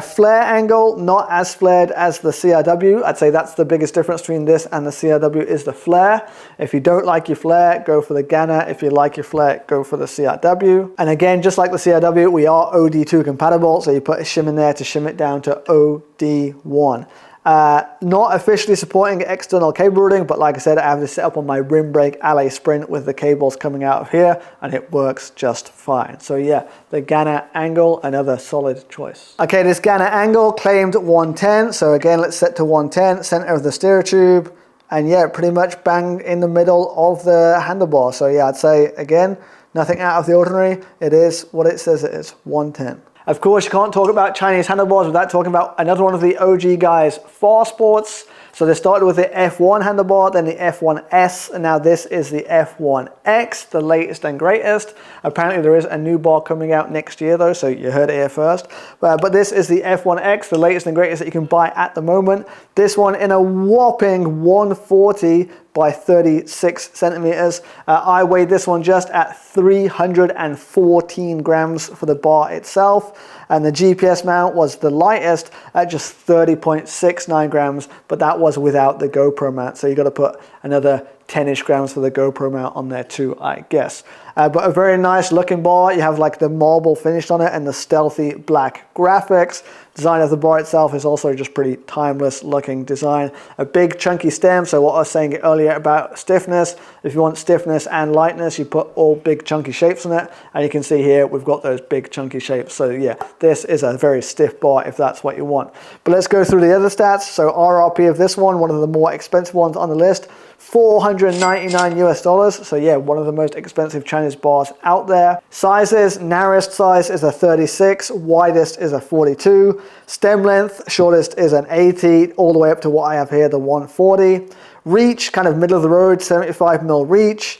Flare angle, not as flared as the CRW. I'd say that's the biggest difference between this and the CRW is the flare. If you don't like your flare, go for the GANNA. If you like your flare, go for the CRW. And again, just like the CRW, we are OD2 compatible, so you put a shim in there to shim it down to OD1. Not officially supporting external cable routing, but like I said, I have this set up on my rim brake Aeleous Sprint with the cables coming out of here, and it works just fine. So yeah, the GANNA Angle, another solid choice. Okay, this GANNA Angle claimed 110, so again, let's set to 110, center of the steer tube, and yeah, pretty much bang in the middle of the handlebar. So yeah, I'd say, again, nothing out of the ordinary. It is what it says it is, 110. Of course, you can't talk about Chinese handlebars without talking about another one of the OG guys, Farsports. So they started with the F1 handlebar, then the F1S, and now this is the F1X, the latest and greatest. Apparently there is a new bar coming out next year though, so you heard it here first. But this is the F1X, the latest and greatest that you can buy at the moment. This one in a whopping 140 by 36 centimeters. I weighed this one just at 314 grams for the bar itself. And the GPS mount was the lightest at just 30.69 grams, but that was without the GoPro mount. So you got to put another 10-ish grams for the GoPro mount on there too, I guess. But a very nice looking bar. You have like the marble finish on it and the stealthy black graphics. Design of the bar itself is also just pretty timeless looking design. A big chunky stem, so what I was saying earlier about stiffness, if you want stiffness and lightness, you put all big chunky shapes on it, and you can see here we've got those big chunky shapes. So yeah, this is a very stiff bar if that's what you want. But let's go through the other stats. So RRP of this one of the more expensive ones on the list, $499 US. So yeah, one of the most expensive Chinese bars out there. Sizes, narrowest size is a 36, widest is a 42. Stem length, shortest is an 80, all the way up to what I have here, the 140. Reach, kind of middle of the road, 75mm reach.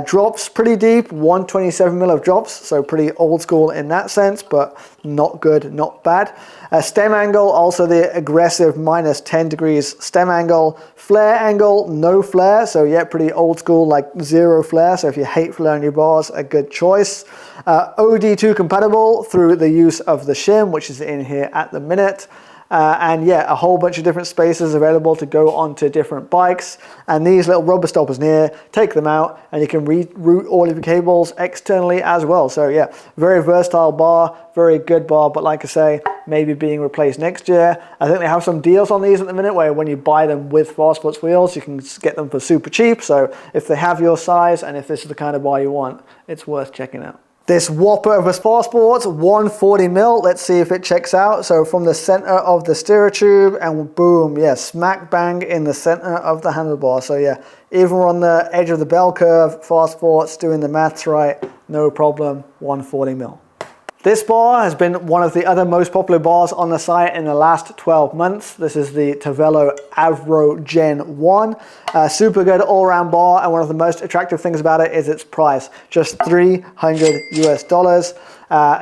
Drops pretty deep, 127mm of drops, so pretty old school in that sense, but not good, not bad. Stem angle, also the aggressive minus 10 degrees stem angle. Flare angle, no flare, so yeah, pretty old school, like zero flare, so if you hate flare on your bars, a good choice. OD2 compatible through the use of the shim, which is in here at the minute. And yeah, a whole bunch of different spaces available to go onto different bikes. And these little rubber stoppers in here, take them out and you can reroute all of your cables externally as well. So yeah, very versatile bar, very good bar, but like I say, maybe being replaced next year. I think they have some deals on these at the minute where when you buy them with Farsports wheels, you can get them for super cheap. So if they have your size and if this is the kind of bar you want, it's worth checking out. This whopper of a Farsports, 140mm, let's see if it checks out. So from the center of the steer tube and boom, yeah, smack bang in the center of the handlebar. So yeah, even on the edge of the bell curve, Farsports doing the maths right, no problem, 140mm. This bar has been one of the other most popular bars on the site in the last 12 months. This is the Tavelo Avro Gen 1. Super good all-round bar, and one of the most attractive things about it is its price, just $300 US.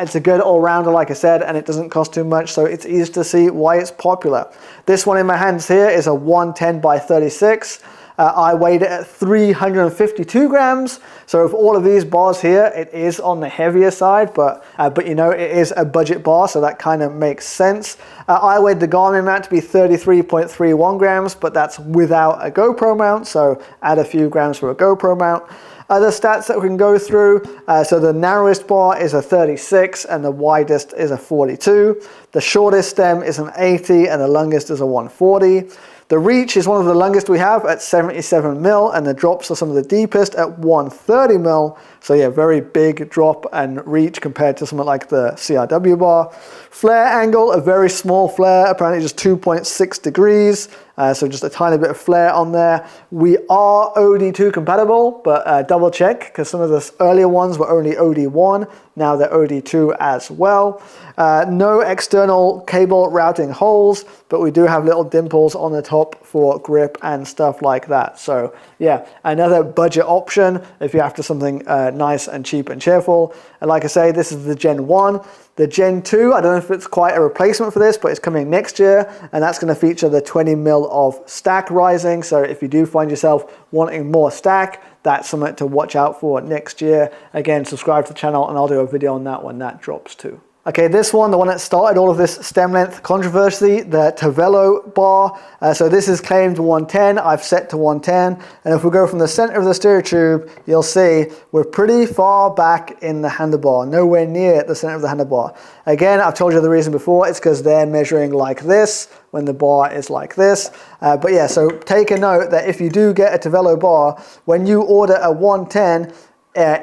It's a good all-rounder, like I said, and it doesn't cost too much, so it's easy to see why it's popular. This one in my hands here is a 110 by 36. I weighed it at 352 grams. So of all of these bars here, it is on the heavier side, but you know, it is a budget bar, so that kind of makes sense. I weighed the Garmin mount to be 33.31 grams, but that's without a GoPro mount, so add a few grams for a GoPro mount. Other stats that we can go through, so the narrowest bar is a 36 and the widest is a 42. The shortest stem is an 80 and the longest is a 140. The reach is one of the longest we have at 77mm, and the drops are some of the deepest at 130mm. So yeah, very big drop and reach compared to something like the CRW bar. Flare angle, a very small flare, apparently just 2.6 degrees. so just a tiny bit of flare on there. We are OD2 compatible, but double check, because some of the earlier ones were only OD1, now they're OD2 as well. No external cable routing holes, but we do have little dimples on the top for grip and stuff like that. So yeah, another budget option if you're after something nice and cheap and cheerful. And like I say, this is the Gen 1. The Gen 2, I don't know if it's quite a replacement for this, but it's coming next year, and that's going to feature the 20mm of stack rising. So if you do find yourself wanting more stack, that's something to watch out for next year. Again, subscribe to the channel and I'll do a video on that when that drops too. Okay, this one, the one that started all of this stem length controversy, the Tavelo bar. So this is claimed 110, I've set to 110. And if we go from the center of the stereo tube, you'll see we're pretty far back in the handlebar, nowhere near the center of the handlebar. Again, I've told you the reason before, it's because they're measuring like this when the bar is like this. But yeah, so take a note that if you do get a Tavelo bar, when you order a 110,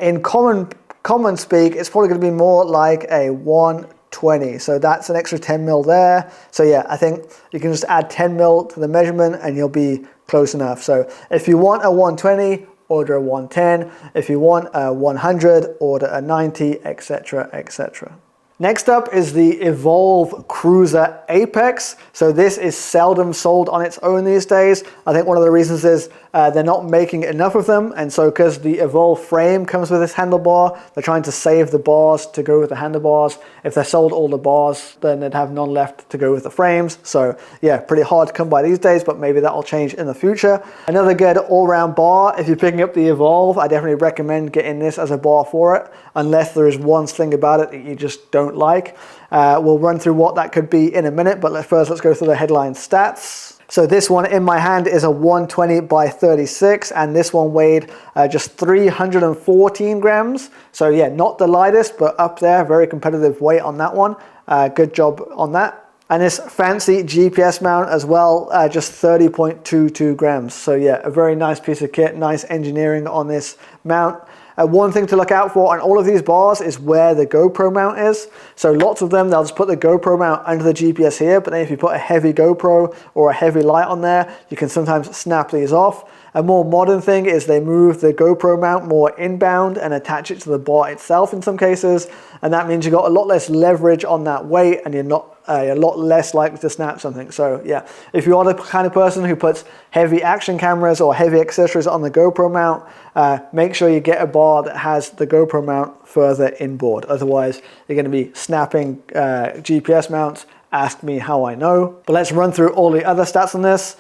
in common speak, it's probably going to be more like a 120. So that's an extra 10mm there. So yeah, I think you can just add 10mm to the measurement and you'll be close enough. So if you want a 120, order a 110. If you want a 100, order a 90, etc., etc. Next up is the Evolve Krueza Apex. So this is seldom sold on its own these days. I think one of the reasons is they're not making enough of them, and so because the Evolve frame comes with this handlebar, they're trying to save the bars to go with the handlebars. If they sold all the bars, then they'd have none left to go with the frames. So yeah, pretty hard to come by these days, but maybe that'll change in the future. Another good all-round bar, if you're picking up the Evolve, I definitely recommend getting this as a bar for it, unless there is one thing about it that you just don't like. We'll run through what that could be in a minute, but first let's go through the headline stats. So this one in my hand is a 120 by 36, and this one weighed just 314 grams. So yeah, not the lightest, but up there, very competitive weight on that one. Good job on that. And this fancy GPS mount as well, just 30.22 grams. So yeah, a very nice piece of kit, nice engineering on this mount. One thing to look out for on all of these bars is where the GoPro mount is. So lots of them, they'll just put the GoPro mount under the GPS here, but then if you put a heavy GoPro or a heavy light on there, you can sometimes snap these off. A more modern thing is they move the GoPro mount more inbound and attach it to the bar itself in some cases, and that means you've got a lot less leverage on that weight and you're not a lot less likely to snap something. So yeah, if you are the kind of person who puts heavy action cameras or heavy accessories on the GoPro mount, make sure you get a bar that has the GoPro mount further inboard. Otherwise, you're going to be snapping GPS mounts. Ask me how I know. But let's run through all the other stats on this.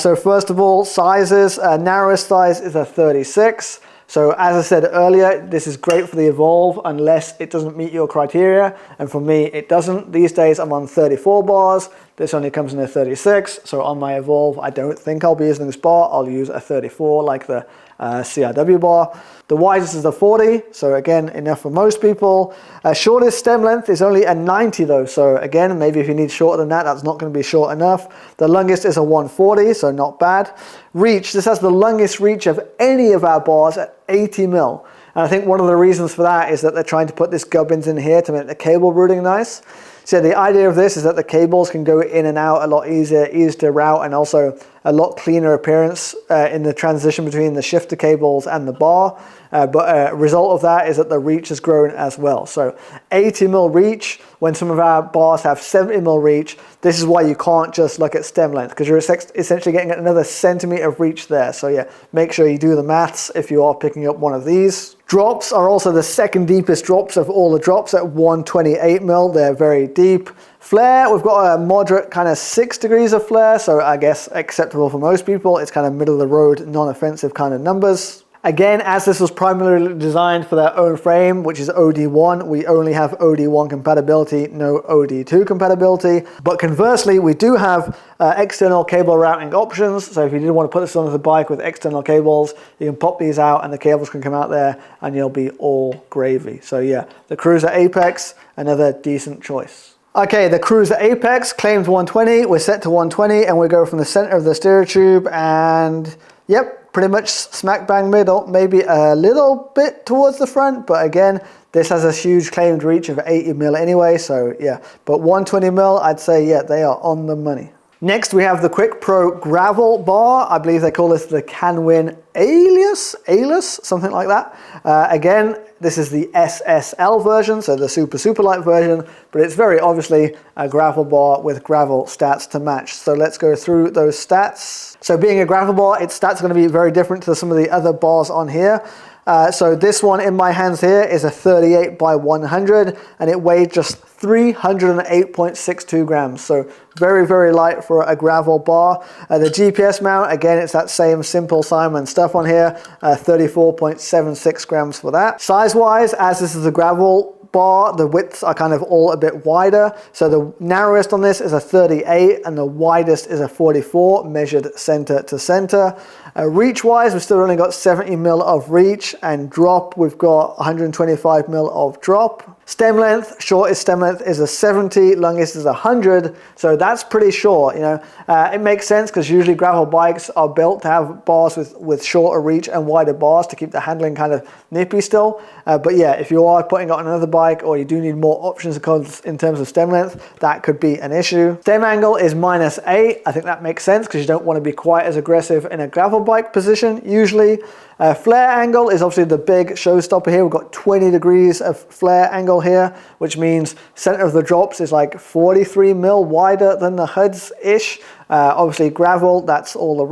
So first of all, sizes. Narrowest size is a 36. So as I said earlier, this is great for the Evolve unless it doesn't meet your criteria. And for me, it doesn't. These days I'm on 34 bars. This only comes in a 36. So on my Evolve, I don't think I'll be using this bar. I'll use a 34 like the CRW bar. The widest is a 40, so again, enough for most people. Shortest stem length is only a 90 though, so again, maybe if you need shorter than that, that's not going to be short enough. The longest is a 140, so not bad. Reach, this has the longest reach of any of our bars at 80mm. And I think one of the reasons for that is that they're trying to put this gubbins in here to make the cable routing nice. So the idea of this is that the cables can go in and out a lot easier to route, and also a lot cleaner appearance in the transition between the shifter cables and the bar. But a result of that is that the reach has grown as well. So 80mm reach, when some of our bars have 70mm reach, this is why you can't just look at stem length, because you're essentially getting another centimeter of reach there. So yeah, make sure you do the maths if you are picking up one of these. Drops are also the second deepest drops of all the drops at 128mm. They're very deep. Flare, we've got a moderate kind of 6 degrees of flare, so I guess acceptable for most people. It's kind of middle of the road, non-offensive kind of numbers. Again, as this was primarily designed for their own frame, which is OD1, we only have OD1 compatibility, no OD2 compatibility. But conversely, we do have external cable routing options. So if you did want to put this on the bike with external cables, you can pop these out and the cables can come out there and you'll be all gravy. So yeah, the Krueza Apex, another decent choice. Okay, the Krueza Apex claims 120, we're set to 120, and we go from the center of the stereo tube, and yep, pretty much smack bang middle, maybe a little bit towards the front, but again, this has a huge claimed reach of 80mm anyway, so yeah. But 120mm, I'd say, yeah, they are on the money. Next, we have the Quick Pro gravel bar. I believe they call this the Canwin Aeleous, something like that. Again, this is the SSL version, so the super light version, but it's very obviously a gravel bar with gravel stats to match. So let's go through those stats. So being a gravel bar, its stats are going to be very different to some of the other bars on here. So this one in my hands here is a 38 by 100 and it weighed just 308.62 grams. So very light for a gravel bar. The GPS mount, again, it's that same Simple Simon stuff on here, 34.76 grams for that. Size wise, as this is a gravel bar, the widths are kind of all a bit wider. So the narrowest on this is a 38 and the widest is a 44 measured center to center. Reach wise, we've still only got 70 mil of reach, and drop, we've got 125 mil of drop. Stem length, shortest stem length is a 70, longest is 100, so that's pretty short, you know. It makes sense because usually gravel bikes are built to have bars with shorter reach and wider bars to keep the handling kind of nippy still. But yeah, if you are putting it on another bike or you do need more options in terms of stem length, that could be an issue. Stem angle is -8. I think that makes sense because you don't want to be quite as aggressive in a gravel bike position usually. Flare angle is obviously the big showstopper here. We've got 20 degrees of flare angle here, which means center of the drops is like 43 mil wider than the hoods-ish. Obviously gravel, that's all the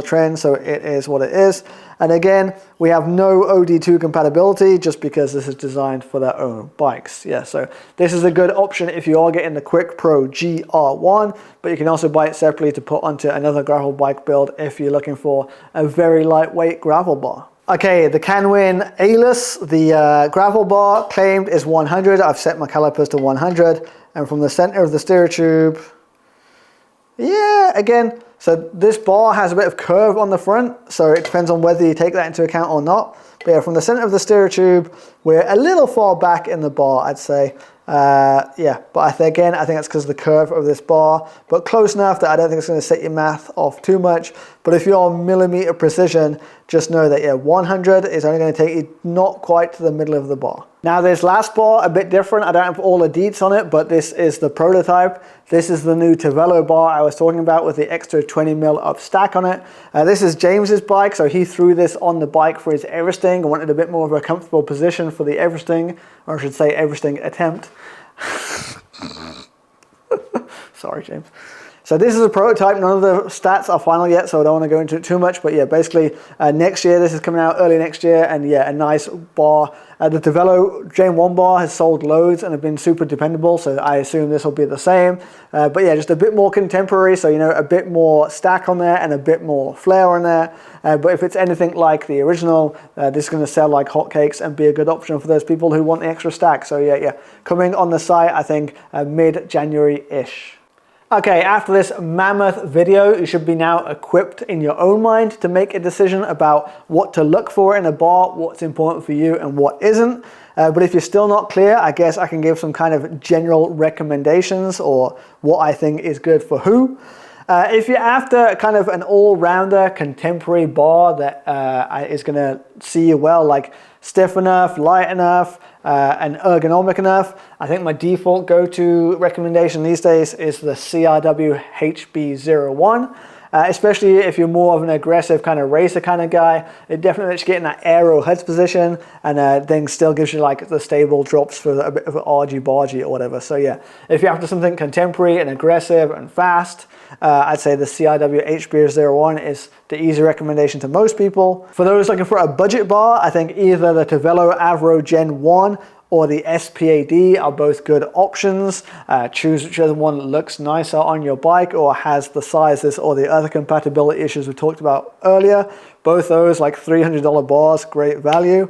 trend, so it is what it is. And again, we have no OD2 compatibility just because this is designed for their own bikes. Yeah, so this is a good option if you are getting the Quick Pro GR1, but you can also buy it separately to put onto another gravel bike build if you're looking for a very lightweight gravel bar. Okay, the Canwin Aeleous, the gravel bar claimed is 100. I've set my calipers to 100, and from the center of the steer tube, yeah, again, so this bar has a bit of curve on the front, so it depends on whether you take that into account or not. But yeah, from the center of the steer tube, we're a little far back in the bar, I'd say. Yeah, but I think that's because of the curve of this bar, but close enough that I don't think it's going to set your math off too much. But if you're on millimeter precision, just know that, yeah, 100 is only going to take you not quite to the middle of the bar. Now this last bar, a bit different. I don't have all the deets on it, but this is the prototype. This is the new Tavelo bar I was talking about with the extra 20 mil of stack on it. This is James's bike, so he threw this on the bike for his Everesting. I wanted a bit more of a comfortable position for the Everesting, or I should say Everesting attempt. Sorry, James. So this is a prototype. None of the stats are final yet, so I don't want to go into it too much. But yeah, basically next year, this is coming out early next year, and yeah, a nice bar. The Tavelo Gen 1 bar has sold loads and have been super dependable, so I assume this will be the same. But yeah, just a bit more contemporary, so you know, a bit more stack on there and a bit more flare on there. But if it's anything like the original, this is going to sell like hotcakes and be a good option for those people who want the extra stack. So yeah, coming on the site, I think mid-January-ish. Okay, after this mammoth video, you should be now equipped in your own mind to make a decision about what to look for in a bar, what's important for you and what isn't. But if you're still not clear, I guess I can give some kind of general recommendations or what I think is good for who. If you're after kind of an all-rounder contemporary bar that is going to see you well, like stiff enough, light enough, and ergonomic enough, I think my default go-to recommendation these days is the CRW HB01. Especially if you're more of an aggressive kind of racer kind of guy, it definitely lets you get in that aero heads position, and then still gives you like the stable drops for a bit of an argy-bargy or whatever. So yeah, if you're after something contemporary and aggressive and fast, I'd say the CRW HB01 is the easy recommendation to most people. For those looking for a budget bar, I think either the Tavelo Avro Gen 1 or the SPAD are both good options. Choose whichever one looks nicer on your bike or has the sizes or the other compatibility issues we talked about earlier. Both those like $300 bars, great value.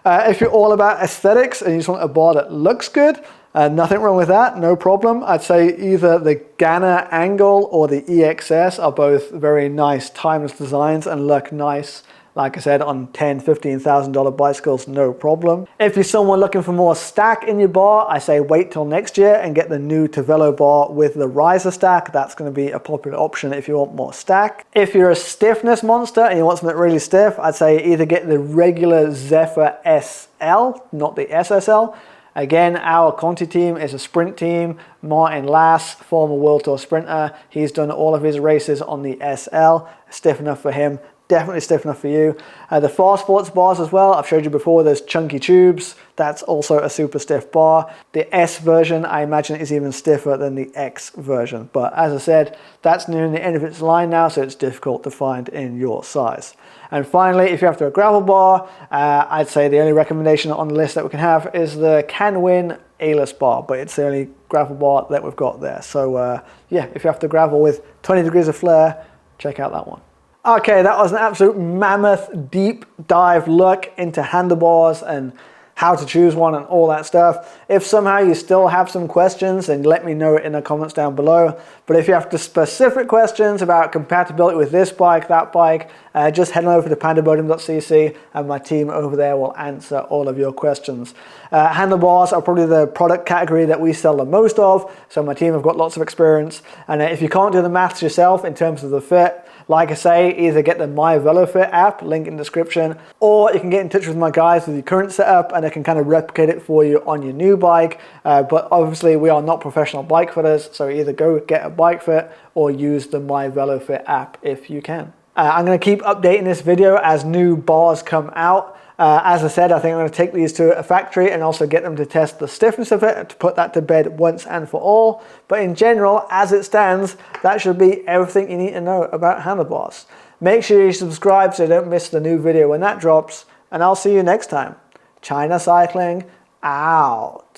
If you're all about aesthetics and you just want a bar that looks good, nothing wrong with that, no problem. I'd say either the GANNA Angle or the EXS are both very nice timeless designs and look nice, like I said, on $10,000, $15,000 bicycles, no problem. If you're someone looking for more stack in your bar, I say wait till next year and get the new Tavelo bar with the riser stack. That's going to be a popular option if you want more stack. If you're a stiffness monster and you want something really stiff, I'd say either get the regular Zephyr SL, not the SSL. Again, our Conti team is a sprint team. Martin Lass, former World Tour sprinter, he's done all of his races on the SL. Stiff enough for him, definitely stiff enough for you. The Farsports bars as well, I've showed you before, there's chunky tubes. That's also a super stiff bar. The S version, I imagine, is even stiffer than the X version. But as I said, that's nearing the end of its line now, so it's difficult to find in your size. And finally, if you're after a gravel bar, I'd say the only recommendation on the list that we can have is the Canwin Aeleous bar, but it's the only gravel bar that we've got there. So yeah, if you're after gravel with 20 degrees of flare, check out that one. Okay, that was an absolute mammoth deep dive look into handlebars and how to choose one and all that stuff. If somehow you still have some questions, then let me know it in the comments down below. But if you have specific questions about compatibility with this bike, that bike, just head on over to pandemonium.cc and my team over there will answer all of your questions. Handlebars are probably the product category that we sell the most of, so my team have got lots of experience. And if you can't do the maths yourself in terms of the fit, like I say, either get the My VeloFit app, link in the description, or you can get in touch with my guys with your current setup and they can kind of replicate it for you on your new bike. But obviously we are not professional bike fitters, so either go get a bike fit or use the My VeloFit app if you can. I'm going to keep updating this video as new bars come out. As I said, I think I'm going to take these to a factory and also get them to test the stiffness of it to put that to bed once and for all. But in general, as it stands, that should be everything you need to know about handlebars. Make sure you subscribe so you don't miss the new video when that drops, and I'll see you next time. China Cycling out.